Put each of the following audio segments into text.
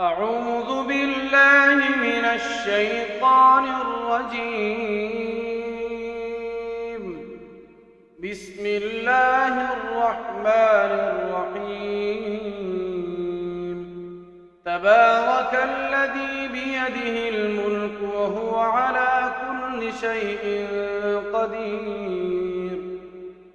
أعوذ بالله من الشيطان الرجيم. بسم الله الرحمن الرحيم. تبارك الذي بيده الملك وهو على كل شيء قدير،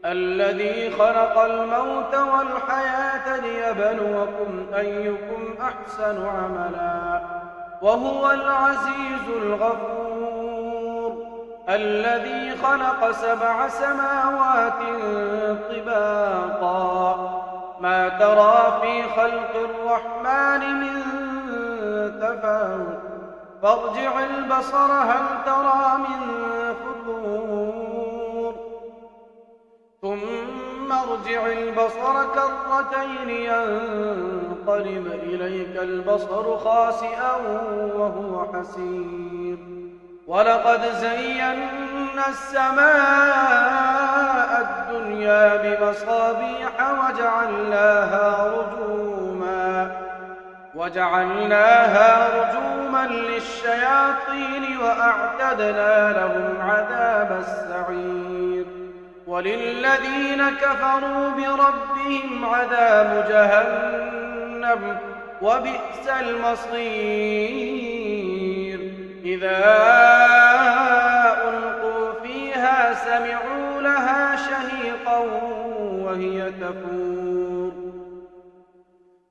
الذي خلق الموت والحياة ليبلوكم أيكم أحسن عملا وهو العزيز الغفور، الذي خلق 7 سماوات طباقا ما ترى في خلق الرحمن من تفاوت فارجع البصر هل ترى من فطور ثم ارجع البصر كرتين ينقلب إليك البصر خاسئا وهو حسير، ولقد زينا السماء الدنيا بمصابيح وجعلناها رجوما للشياطين وأعتدنا لهم عذاب السعير، وللذين كفروا بربهم عذاب جهنم وبئس المصير. إذا ألقوا فيها سمعوا لها شهيقا وهي تفور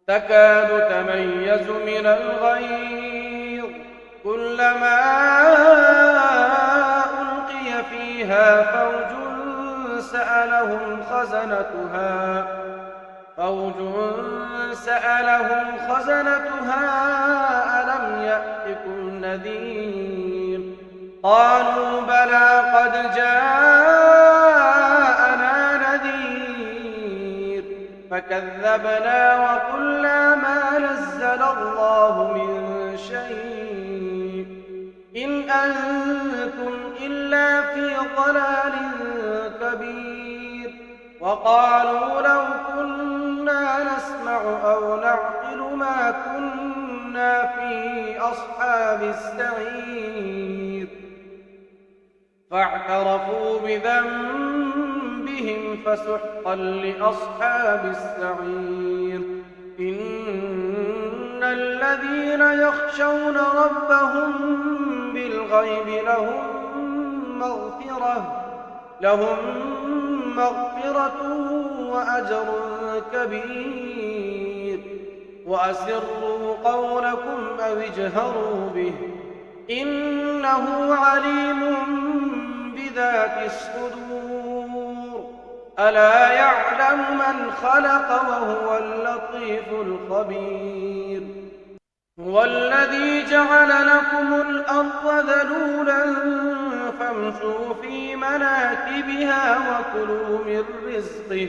تكاد تميز من الغيظ، كلما ألقي فيها فوج سألهم خزنتها ألم يأتكم نذير؟ قالوا بلى قد جاءنا نذير فكذبنا وقلنا ما نزل الله من شيء إن أنتم إلا في ضلال كبير، وقالوا لو كنا نسمع أو نعقل ما كنا في أصحاب السعير، فاعترفوا بذنبهم فسحقا لأصحاب السعير. إن الذين يخشون ربهم بالغيب لهم مغفرة وأجر كبير، وأسروا قولكم أو اجهروا به إنه عليم بذات الصدور، ألا يعلم من خلق وهو اللطيف الخبير. هو الذي جعل لكم الأرض ذلولا فامشوا في مناكبها وكلوا من رزقه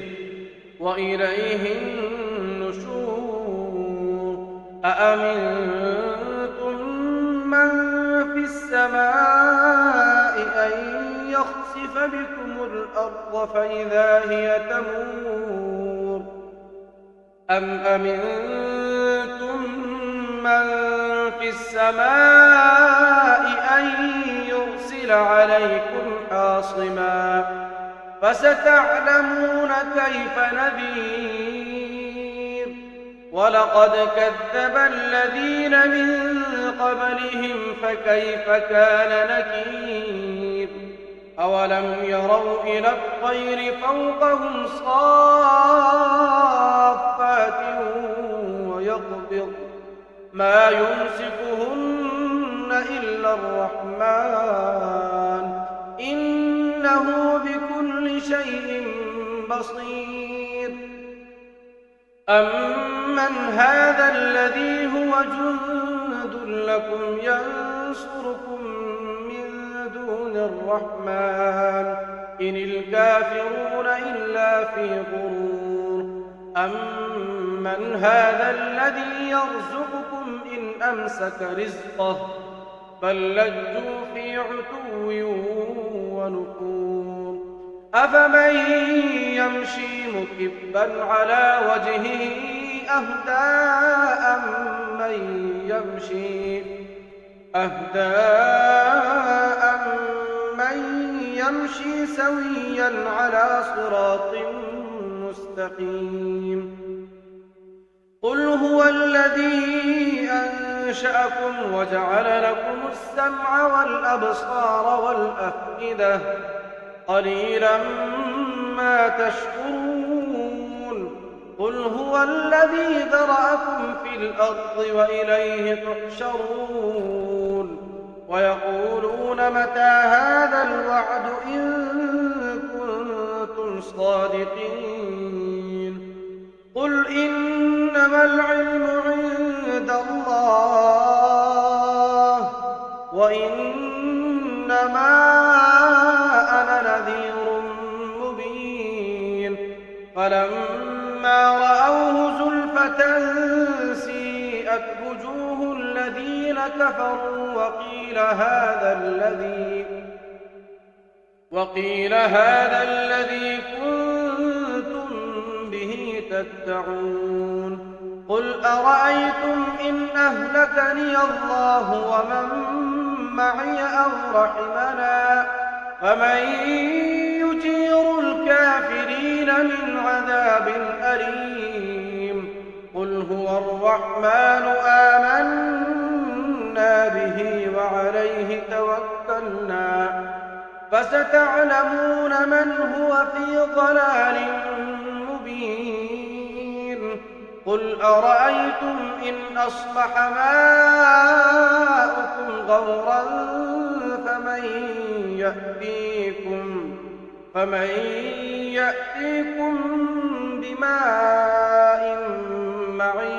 وإليه النشور. أأمنتم من في السماء أن يخسف بكم الأرض فإذا هي تمور، أم أمنتم من في السماء أن يرسل عليكم حاصبا فستعلمون كيف نذير. ولقد كذب الذين من قبلهم فكيف كان نكير. أولم يروا إلى الطير فوقهم صافات ويقبض ما يمسكهن إلا الرحمن إنه بكل شيء بصير. أمن هذا الذي هو جند لكم ينصركم من دون الرحمن إن الكافرون إلا في غرور. أمن هذا الذي يرزقكم إن أمسك رزقه بل لجوا في عتو ونفور. أفمن يمشي مكبا على وجهه أهدى أمن يمشي أهدى أمن يمشي سويا على صراط مستقيم قل هو الذي أنشأكم وجعل لكم السمع والأبصار والأفئدة قليلا ما تشكرون قل هو الذي ذرأكم في الأرض وإليه تحشرون ويقولون متى هذا الوعد إن كنتم صادقين قل إنما العلم عند الله وإنما أنا نذير مبين فلما رأوه زلفة سيئت وجوه الذين كفروا وقيل هذا الذي كنتم به تدعون قل أرأيتم إن أهلكني الله ومن معي أو رحمنا فمن يجير الكافرين من عذاب أليم قل هو الرحمن آمنا به وعليه توكلنا فستعلمون من هو في ضلال مبين قل أرأيتم إن أصبح ماؤكم غورا فمن يأتيكم بماء معين